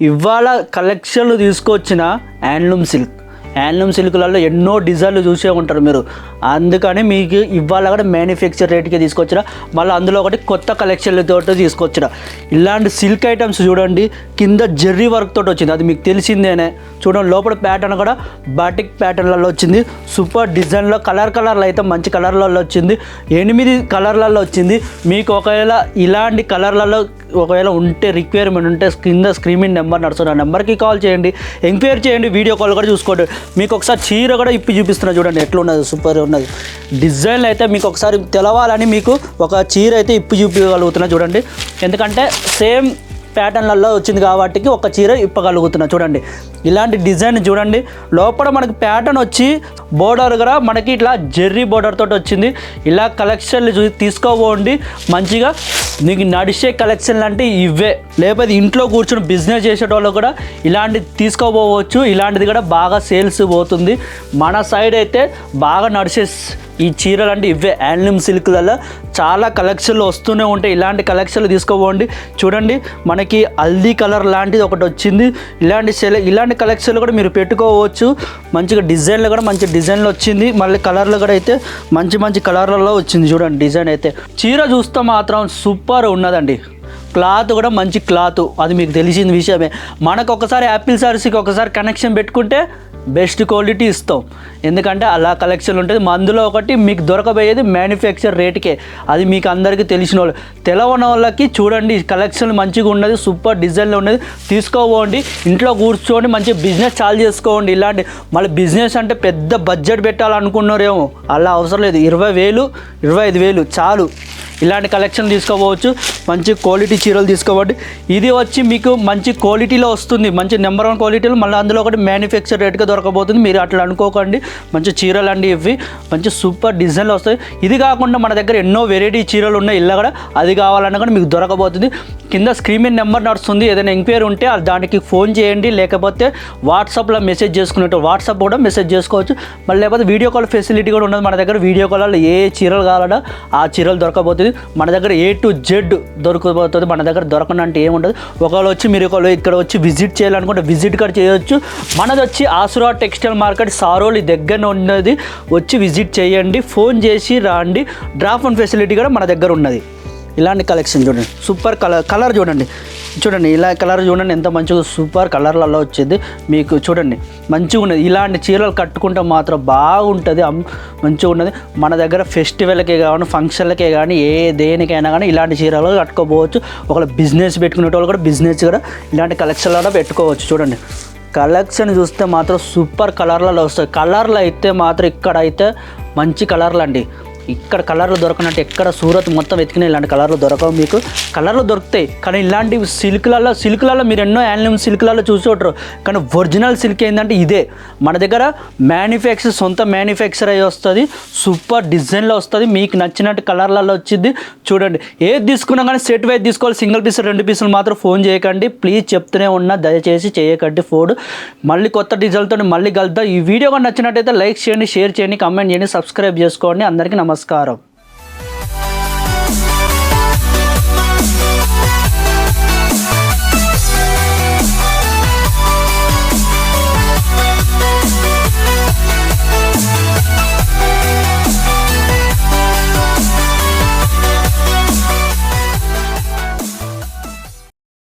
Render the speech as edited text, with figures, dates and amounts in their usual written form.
ఇవాళ కలెక్షన్లు తీసుకొచ్చిన హ్యాండ్లూమ్ సిల్క్లలో ఎన్నో డిజైన్లు చూసే ఉంటారు మీరు. అందుకని మీకు ఇవాళ కూడా మ్యానుఫ్యాక్చర్ రేట్కి తీసుకొచ్చిన, మళ్ళీ అందులో ఒకటి కొత్త కలెక్షన్లతో తీసుకొచ్చిన. ఇలాంటి సిల్క్ ఐటమ్స్ చూడండి, కింద జెర్రీ వర్క్ తోటి వచ్చింది, అది మీకు తెలిసిందేనే. చూడండి లోపల ప్యాటర్న్ కూడా బాటిక్ ప్యాటర్న్లలో వచ్చింది. సూపర్ డిజైన్లో కలర్లు అయితే మంచి కలర్లలో వచ్చింది, 8 కలర్లలో వచ్చింది. మీకు ఒకవేళ ఇలాంటి కలర్లలో ఒకవేళ ఉంటే రిక్వైర్మెంట్ ఉంటే కింద స్క్రీన్ నెంబర్ నడుస్తుంది, ఆ నెంబర్కి కాల్ చేయండి, ఎంక్వైరీ చేయండి, వీడియో కాల్ కూడా చూసుకోండి. మీకు ఒకసారి చీర కూడా ఇప్పి చూపిస్తున్నా చూడండి ఎట్లా ఉన్నది, సూపర్ ఉన్నది. డిజైన్లు అయితే మీకు ఒకసారి తెలవాలని మీకు ఒక చీర అయితే ఇప్పి చూపించగలుగుతున్నా చూడండి, ఎందుకంటే సేమ్ ప్యాటర్న్లలో వచ్చింది కాబట్టి ఒక చీర ఇప్పగలుగుతున్నా చూడండి. ఇలాంటి డిజైన్ చూడండి, లోపల మనకి ప్యాటర్న్ వచ్చి బోర్డర్ కూడా మనకి ఇట్లా జెర్రీ బోర్డర్ తోటి వచ్చింది. ఇలా కలెక్షన్లు తీసుకోబోండి, మంచిగా నీకు నడిచే కలెక్షన్లు అంటే ఇవే. లేకపోతే ఇంట్లో కూర్చొని బిజినెస్ చేసేటోళ్ళు కూడా ఇలాంటిది తీసుకోపోవచ్చు. ఇలాంటిది కూడా బాగా సేల్స్ పోతుంది. మన సైడ్ అయితే బాగా నడిచే ఈ చీరలు అంటే ఇవే. హ్యాండ్లూమ్ సిల్క్లలో చాలా కలెక్షన్లు వస్తూనే ఉంటాయి. ఇలాంటి కలెక్షన్లు తీసుకోపోండి. చూడండి మనకి హల్దీ కలర్ లాంటిది ఒకటి వచ్చింది. ఇలాంటి కలెక్షన్లు కూడా మీరు పెట్టుకోవచ్చు. మంచిగా డిజైన్లు కూడా మంచి డిజైన్లు వచ్చింది. మళ్ళీ కలర్లు కూడా అయితే మంచి కలర్లలో వచ్చింది. చూడండి డిజైన్ అయితే చీర చూస్తే మాత్రం సూపర్ ఉన్నదండి. క్లాత్ కూడా మంచి క్లాత్, అది మీకు తెలిసిన విషయమే. మనకు ఒకసారి యాపిల్ సారీస్కి ఒకసారి కనెక్షన్ పెట్టుకుంటే బెస్ట్ క్వాలిటీ ఇస్తాం, ఎందుకంటే అలా కలెక్షన్ ఉంటుంది. మందులో ఒకటి మీకు దొరకబోయేది మ్యానుఫ్యాక్చర్ రేటుకే, అది మీకు అందరికీ తెలిసిన వాళ్ళు. తెలవని వాళ్ళకి చూడండి కలెక్షన్ మంచిగా ఉన్నది, సూపర్ డిజైన్లో ఉన్నది, తీసుకోపోండి. ఇంట్లో కూర్చోండి మంచి బిజినెస్ చాలు చేసుకోండి. ఇలాంటి మళ్ళీ బిజినెస్ అంటే పెద్ద బడ్జెట్ పెట్టాలనుకున్నారేమో, అలా అవసరం లేదు. 20,000 25,000 చాలు. ఇలాంటి కలెక్షన్ తీసుకోవచ్చు. మంచి క్వాలిటీ చీరలు తీసుకోవాలి. ఇది వచ్చి మీకు మంచి క్వాలిటీలో వస్తుంది, మంచి నెంబర్ 1 క్వాలిటీలో. మళ్ళీ అందులో ఒకటి మ్యానుఫ్యాక్చర్ రేట్గా దొరకబోతుంది. మీరు అట్లా అనుకోకండి. మంచి చీరలు అండి ఇవి, మంచి సూపర్ డిజైన్లు వస్తాయి. ఇది కాకుండా మన దగ్గర ఎన్నో వెరైటీ చీరలు ఉన్నాయి. ఇలా కూడా అది కావాలన్నా కూడా మీకు దొరకబోతుంది. కింద స్క్రీన్ మీద నెంబర్ నడుస్తుంది. ఏదైనా ఎంక్వైరీ ఉంటే దానికి ఫోన్ చేయండి, లేకపోతే వాట్సాప్లో మెసేజ్ చేసుకునేట్టు వాట్సాప్ కూడా మెసేజ్ చేసుకోవచ్చు. మళ్ళీ లేకపోతే వీడియో కాల్ ఫెసిలిటీ కూడా ఉన్నది మన దగ్గర. వీడియో కాల్లో ఏ చీరలు కావాలన్నా ఆ చీరలు దొరకబోతుంది. మన దగ్గర A to Z దొరకబోతుంది. మన దగ్గర దొరకనంటే ఏముండదు. ఒకవేళ వచ్చి మీరు ఇక్కడ వచ్చి విజిట్ చేయాలనుకుంటే విజిట్ కూడా చేయొచ్చు. మనది వచ్చి ఆసురా టెక్స్టైల్ మార్కెట్ సారోలి దగ్గర ఉన్నది. వచ్చి విజిట్ చేయండి, ఫోన్ చేసి రాండి. డ్రాప్ ఆన్ ఫెసిలిటీ కూడా మన దగ్గర ఉన్నది. ఇలాంటి కలెక్షన్ చూడండి, సూపర్ కలర్ చూడండి ఇలా కలర్ చూడండి ఎంత మంచిగా సూపర్ కలర్లలో వచ్చింది. మీకు చూడండి మంచిగా ఉన్నది. ఇలాంటి చీరలు కట్టుకుంటే మాత్రం బాగుంటుంది, మంచిగా ఉన్నది. మన దగ్గర ఫెస్టివల్కే కానీ ఫంక్షన్లకే కానీ దేనికైనా కానీ ఇలాంటి చీరలు కట్టుకోపోవచ్చు. ఒకవేళ బిజినెస్ పెట్టుకునేటోళ్ళు కూడా బిజినెస్ కూడా ఇలాంటి కలెక్షన్లలో పెట్టుకోవచ్చు. చూడండి కలెక్షన్ చూస్తే మాత్రం సూపర్ కలర్లలో వస్తాయి. కలర్లు అయితే మాత్రం ఇక్కడైతే మంచి కలర్లు అండి. ఇక్కడ కలర్లు దొరకనంటే ఎక్కడ సూరత్ మొత్తం వెతికినా ఇలాంటి కలర్లు దొరకవు. మీకు కలర్లు దొరుకుతాయి, కానీ ఇలాంటి సిల్క్లలో మీరు ఎన్నో హ్యాండ్లూమ్ సిల్క్లలో చూసి ఉంటారు, కానీ ఒరిజినల్ సిల్క్ ఏంటంటే ఇదే. మన దగ్గర సొంత మ్యానుఫ్యాక్చర్ అయ్యి వస్తుంది, సూపర్ డిజైన్లో వస్తుంది. మీకు నచ్చినట్టు కలర్లలో వచ్చింది. చూడండి ఏది తీసుకున్నా కానీ సెట్ వైజ్ తీసుకోవాలి. సింగిల్ పీస్ 2 పీసులు మాత్రం ఫోన్ చేయకండి ప్లీజ్, చెప్తూనే ఉన్నా, దయచేసి చేయకండి ఫోన్. మళ్ళీ కొత్త డిజైన్తో మళ్ళీ కలుద్దాం. ఈ వీడియో కానీ నచ్చినట్టయితే లైక్ చేయండి, షేర్ చేయండి, కామెంట్ చేయండి, సబ్స్క్రైబ్ చేసుకోండి. అందరికీ నమస్కారం.